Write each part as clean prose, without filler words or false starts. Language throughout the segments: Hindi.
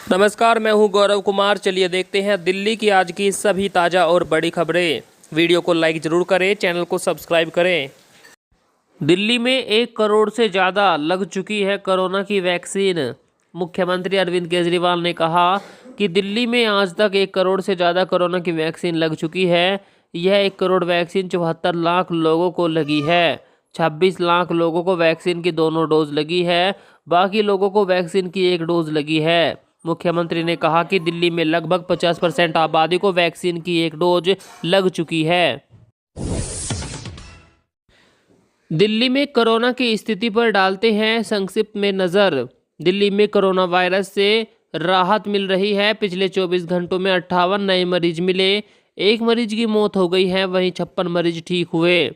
नमस्कार, मैं हूं गौरव कुमार। चलिए देखते हैं दिल्ली की आज की सभी ताज़ा और बड़ी खबरें। वीडियो को लाइक ज़रूर करें, चैनल को सब्सक्राइब करें। दिल्ली में 1 करोड़ से ज़्यादा लग चुकी है कोरोना की वैक्सीन। मुख्यमंत्री अरविंद केजरीवाल ने कहा कि दिल्ली में आज तक 1 करोड़ से ज़्यादा कोरोना की वैक्सीन लग चुकी है। यह 1 करोड़ वैक्सीन 74 लाख लोगों को लगी है। 26 लाख लोगों को वैक्सीन की दोनों डोज लगी है, बाकी लोगों को वैक्सीन की 1 डोज लगी है। मुख्यमंत्री ने कहा कि दिल्ली में लगभग 50% आबादी को वैक्सीन की 1 डोज लग चुकी है। दिल्ली में कोरोना की स्थिति पर डालते हैं संक्षिप्त में नज़र। दिल्ली में कोरोना वायरस से राहत मिल रही है। पिछले 24 घंटों में 58 नए मरीज मिले। 1 मरीज की मौत हो गई है, वहीं 56 मरीज ठीक हुए।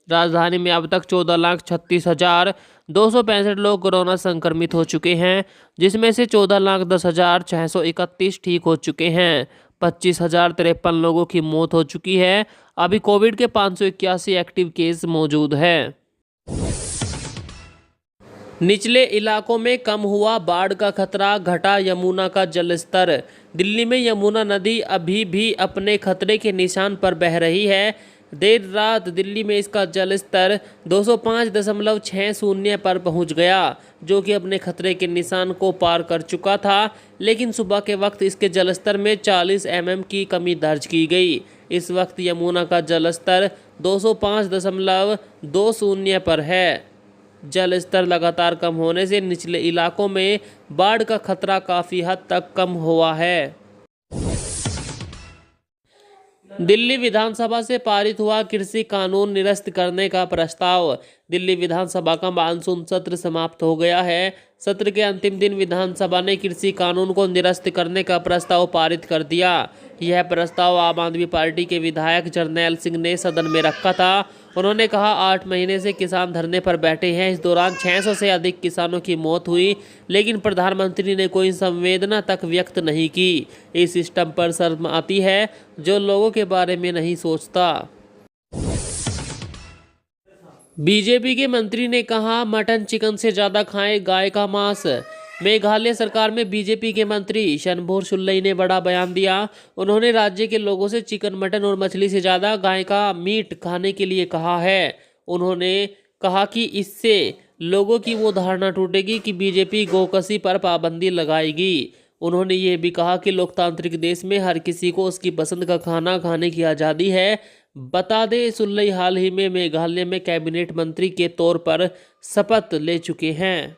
राजधानी में अब तक 14,36,265 लोग कोरोना संक्रमित हो चुके हैं, जिसमें से 14,10,631 ठीक हो चुके हैं। 25,053 लोगों की मौत हो चुकी है। अभी कोविड के 581 एक्टिव केस मौजूद हैं। निचले इलाकों में कम हुआ बाढ़ का खतरा, घटा यमुना का जलस्तर। दिल्ली में यमुना नदी अभी भी अपने खतरे के निशान पर बह रही है। देर रात दिल्ली में इसका जलस्तर 205.60 पर पहुंच गया, जो कि अपने खतरे के निशान को पार कर चुका था। लेकिन सुबह के वक्त इसके जलस्तर में 40 mm की कमी दर्ज की गई। इस वक्त यमुना का जलस्तर 205.20 पर है। जल स्तर लगातार कम होने से निचले इलाकों में बाढ़ का खतरा काफ़ी हद तक कम हुआ है। दिल्ली विधानसभा से पारित हुआ कृषि कानून निरस्त करने का प्रस्ताव। दिल्ली विधानसभा का मानसून सत्र समाप्त हो गया है। सत्र के अंतिम दिन विधानसभा ने कृषि कानून को निरस्त करने का प्रस्ताव पारित कर दिया। यह प्रस्ताव आम आदमी पार्टी के विधायक जरनैल सिंह ने सदन में रखा था। उन्होंने कहा 8 महीने से किसान धरने पर बैठे हैं। इस दौरान 600 से अधिक किसानों की मौत हुई, लेकिन प्रधानमंत्री ने कोई संवेदना तक व्यक्त नहीं की। इस सिस्टम पर शर्म आती है जो लोगों के बारे में नहीं सोचता। बीजेपी के मंत्री ने कहा मटन चिकन से ज़्यादा खाएं गाय का मांस। मेघालय सरकार में बीजेपी के मंत्री शनबोर शुल्लई ने बड़ा बयान दिया। उन्होंने राज्य के लोगों से चिकन, मटन और मछली से ज़्यादा गाय का मीट खाने के लिए कहा है। उन्होंने कहा कि इससे लोगों की वो धारणा टूटेगी कि बीजेपी गोकशी पर पाबंदी लगाएगी। उन्होंने ये भी कहा कि लोकतांत्रिक देश में हर किसी को उसकी पसंद का खाना खाने की आज़ादी है। बता दें, शुल्लई हाल ही में मेघालय में कैबिनेट मंत्री के तौर पर शपथ ले चुके हैं।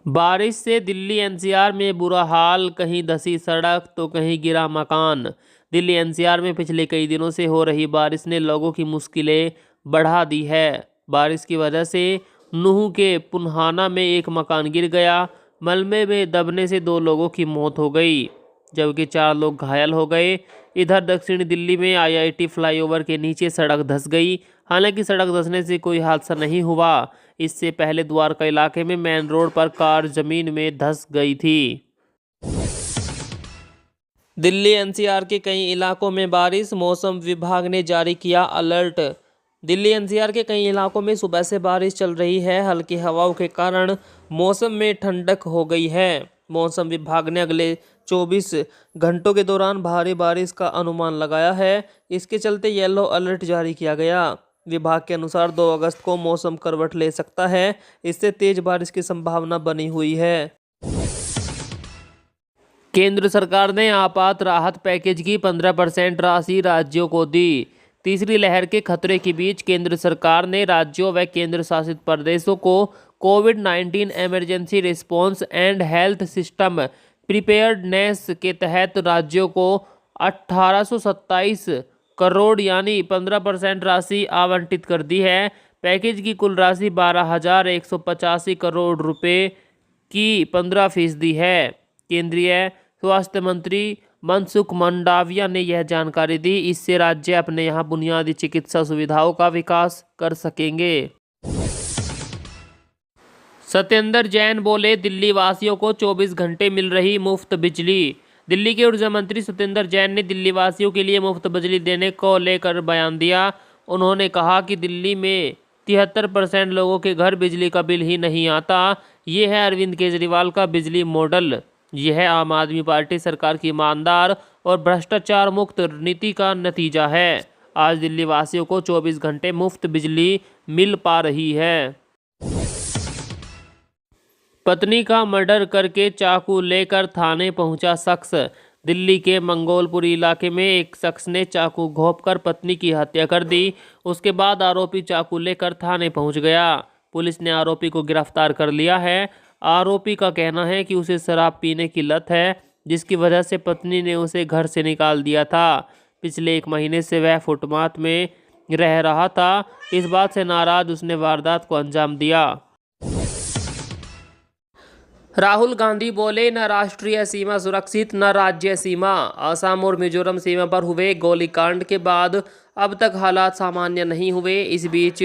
बारिश से दिल्ली एनसीआर में बुरा हाल, कहीं धंसी सड़क तो कहीं गिरा मकान। दिल्ली एनसीआर में पिछले कई दिनों से हो रही बारिश ने लोगों की मुश्किलें बढ़ा दी है। बारिश की वजह से नूह के पुन्हाना में एक मकान गिर गया। मलबे में दबने से 2 लोगों की मौत हो गई, जबकि 4 लोग घायल हो गए। इधर दक्षिणी दिल्ली में आईआईटी फ्लाईओवर के नीचे सड़क धंस गई। हालांकि सड़क धंसने से कोई हादसा नहीं हुआ। इससे पहले द्वारका इलाके में मेन रोड पर कार जमीन में धंस गई थी। दिल्ली एनसीआर के कई इलाकों में बारिश, मौसम विभाग ने जारी किया अलर्ट। दिल्ली एनसीआर के कई इलाकों में सुबह से बारिश चल रही है। हल्की हवाओं के कारण मौसम में ठंडक हो गई है। मौसम विभाग ने अगले 24 घंटों के दौरान भारी बारिश का अनुमान लगाया है। इसके चलते येलो अलर्ट जारी किया गया। विभाग के अनुसार 2 अगस्त को मौसम करवट ले सकता है। इससे तेज बारिश की संभावना बनी हुई है। केंद्र सरकार ने आपात राहत पैकेज की 15% राशि राज्यों को दी। तीसरी लहर के खतरे के बीच केंद्र सरकार ने राज्यों व केंद्र शासित प्रदेशों को कोविड-19 emergency response and health system preparedness के तहत राज्यों को 1827 करोड़ यानी 15% राशि आवंटित कर दी है। पैकेज की कुल राशि 12,185 करोड़ रुपए की 15% है। केंद्रीय स्वास्थ्य मंत्री मनसुख मंडाविया ने यह जानकारी दी। इससे राज्य अपने यहाँ बुनियादी चिकित्सा सुविधाओं का विकास कर सकेंगे। सत्येंद्र जैन बोले, दिल्ली वासियों को 24 घंटे मिल रही मुफ्त बिजली। दिल्ली के ऊर्जा मंत्री सत्येंद्र जैन ने दिल्ली वासियों के लिए मुफ्त बिजली देने को लेकर बयान दिया। उन्होंने कहा कि दिल्ली में 73% लोगों के घर बिजली का बिल ही नहीं आता। ये है अरविंद केजरीवाल का बिजली मॉडल। यह है आम आदमी पार्टी सरकार की ईमानदार और भ्रष्टाचार मुक्त नीति का नतीजा है। आज दिल्ली वासियों को 24 घंटे मुफ्त बिजली मिल पा रही है। पत्नी का मर्डर करके चाकू लेकर थाने पहुंचा शख्स। दिल्ली के मंगोलपुरी इलाके में एक शख्स ने चाकू घोंपकर पत्नी की हत्या कर दी। उसके बाद आरोपी चाकू लेकर थाने पहुंच गया। पुलिस ने आरोपी को गिरफ्तार कर लिया है। आरोपी का कहना है कि उसे शराब पीने की लत है, जिसकी वजह से पत्नी ने उसे घर से निकाल दिया था। पिछले 1 महीने से वह फुटपाथ में रह रहा था। इस बात से नाराज उसने वारदात को अंजाम दिया। राहुल गांधी बोले, न राष्ट्रीय सीमा सुरक्षित न राज्य सीमा। असम और मिजोरम सीमा पर हुए गोलीकांड के बाद अब तक हालात सामान्य नहीं हुए। इस बीच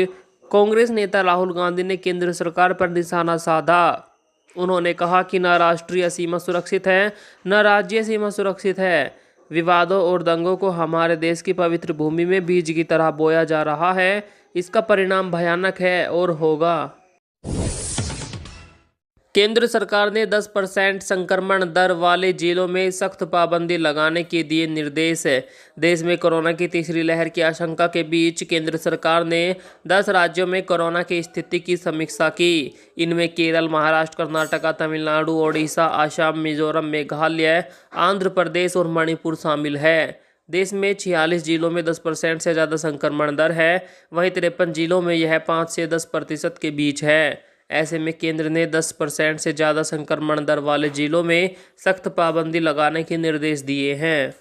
कांग्रेस नेता राहुल गांधी ने केंद्र सरकार पर निशाना साधा। उन्होंने कहा कि न राष्ट्रीय सीमा सुरक्षित है न राज्य सीमा सुरक्षित है। विवादों और दंगों को हमारे देश की पवित्र भूमि में बीज की तरह बोया जा रहा है। इसका परिणाम भयानक है और होगा। केंद्र सरकार ने 10% संक्रमण दर वाले जिलों में सख्त पाबंदी लगाने के दिए निर्देश। देश में कोरोना की तीसरी लहर की आशंका के बीच केंद्र सरकार ने 10 राज्यों में कोरोना की स्थिति की समीक्षा की। इनमें केरल, महाराष्ट्र, कर्नाटक, तमिलनाडु, ओडिशा, असम, मिजोरम, मेघालय, आंध्र प्रदेश और मणिपुर शामिल है। देश में 46 जिलों में 10% से ज़्यादा संक्रमण दर है। वहीं 53 जिलों में यह 5 से 10% के बीच है। ऐसे में केंद्र ने 10% से ज़्यादा संक्रमण दर वाले जिलों में सख्त पाबंदी लगाने के निर्देश दिए हैं।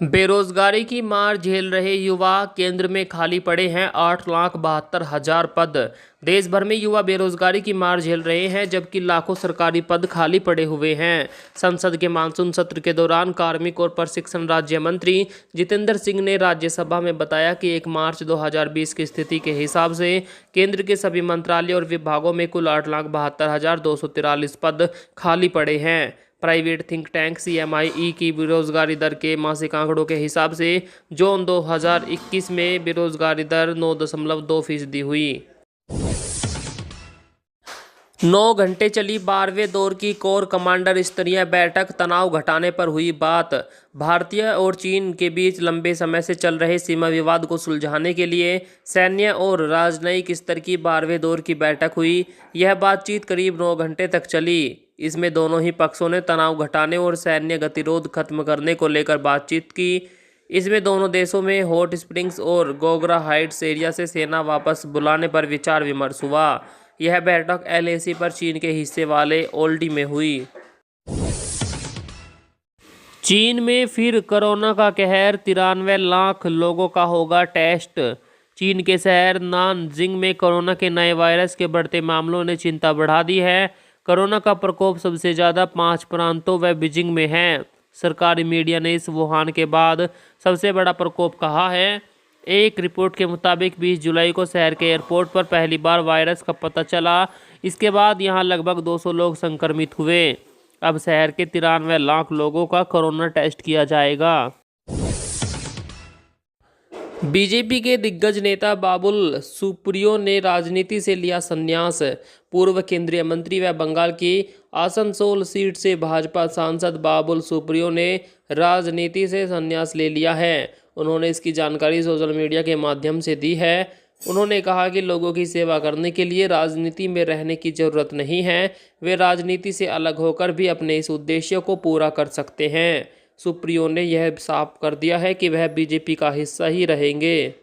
बेरोजगारी की मार झेल रहे युवा, केंद्र में खाली पड़े हैं 8,72,000 पद। देश भर में युवा बेरोजगारी की मार झेल रहे हैं, जबकि लाखों सरकारी पद खाली पड़े हुए हैं। संसद के मानसून सत्र के दौरान कार्मिक और प्रशिक्षण राज्य मंत्री जितेंद्र सिंह ने राज्यसभा में बताया कि 1 मार्च 2020 की स्थिति के हिसाब से केंद्र के सभी मंत्रालय और विभागों में कुल 8,72,243 पद खाली पड़े हैं। प्राइवेट थिंक टैंक CMIE की बेरोजगारी दर के मासिक आंकड़ों के हिसाब से जून 2021 में बेरोजगारी दर 9.2% हुई। 9 घंटे चली 12वें दौर की कोर कमांडर स्तरीय बैठक, तनाव घटाने पर हुई बात। भारतीय और चीन के बीच लंबे समय से चल रहे सीमा विवाद को सुलझाने के लिए सैन्य और राजनयिक स्तर की 12वें दौर की बैठक हुई। यह बातचीत करीब 9 घंटे तक चली। इसमें दोनों ही पक्षों ने तनाव घटाने और सैन्य गतिरोध खत्म करने को लेकर बातचीत की। इसमें दोनों देशों में हॉट स्प्रिंग्स और गोगरा हाइट्स एरिया से सेना वापस बुलाने पर विचार विमर्श हुआ। यह बैठक LAC पर चीन के हिस्से वाले ओल्डी में हुई। चीन में फिर कोरोना का कहर, 93 लाख लोगों का होगा टेस्ट। चीन के शहर नानजिंग में कोरोना के नए वायरस के बढ़ते मामलों ने चिंता बढ़ा दी है। कोरोना का प्रकोप सबसे ज़्यादा 5 प्रांतों व बीजिंग में है। सरकारी मीडिया ने इस वुहान के बाद सबसे बड़ा प्रकोप कहा है। एक रिपोर्ट के मुताबिक 20 जुलाई को शहर के एयरपोर्ट पर पहली बार वायरस का पता चला। इसके बाद यहां लगभग 200 लोग संक्रमित हुए। अब शहर के 93 लाख लोगों का कोरोना टेस्ट किया जाएगा। बीजेपी के दिग्गज नेता बाबुल सुप्रियो ने राजनीति से लिया संन्यास। पूर्व केंद्रीय मंत्री व बंगाल की आसनसोल सीट से भाजपा सांसद बाबुल सुप्रियो ने राजनीति से संन्यास ले लिया है। उन्होंने इसकी जानकारी सोशल मीडिया के माध्यम से दी है। उन्होंने कहा कि लोगों की सेवा करने के लिए राजनीति में रहने की जरूरत नहीं है। वे राजनीति से अलग होकर भी अपने इस उद्देश्य को पूरा कर सकते हैं। सुप्रियो ने यह साफ कर दिया है कि वह बीजेपी का हिस्सा ही रहेंगे।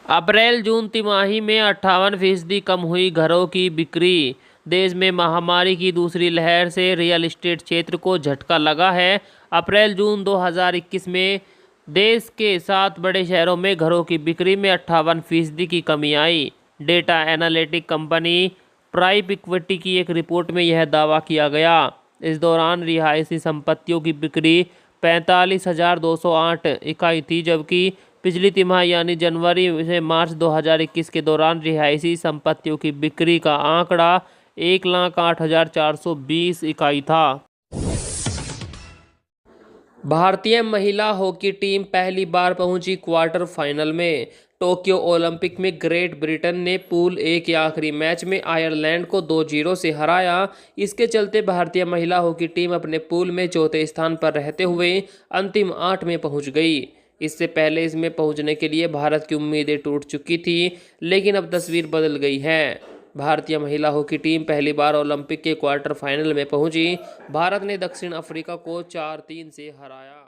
अप्रैल-जून तिमाही में 58% कम हुई घरों की बिक्री। देश में महामारी की दूसरी लहर से रियल एस्टेट क्षेत्र को झटका लगा है। अप्रैल-जून 2021 में देश के 7 बड़े शहरों में घरों की बिक्री में 58% की कमी आई। डेटा एनालिटिक कंपनी प्राइप इक्विटी की एक रिपोर्ट में यह दावा किया गया। इस दौरान रिहायशी संपत्तियों की बिक्री 45,208 इकाई थी, जबकि पिछली तिमाही यानी जनवरी से मार्च 2021 के दौरान रिहायशी संपत्तियों की बिक्री का आंकड़ा 1,08,420 इकाई था। भारतीय महिला हॉकी टीम पहली बार पहुंची क्वार्टर फाइनल में। टोक्यो ओलंपिक में ग्रेट ब्रिटेन ने पूल ए के आखिरी मैच में आयरलैंड को 2-0 से हराया। इसके चलते भारतीय महिला हॉकी टीम अपने पूल में चौथे स्थान पर रहते हुए अंतिम 8 में पहुंच गई। इससे पहले इसमें पहुंचने के लिए भारत की उम्मीदें टूट चुकी थी, लेकिन अब तस्वीर बदल गई है। भारतीय महिला हॉकी टीम पहली बार ओलंपिक के क्वार्टर फाइनल में पहुंची। भारत ने दक्षिण अफ्रीका को 4-3 से हराया।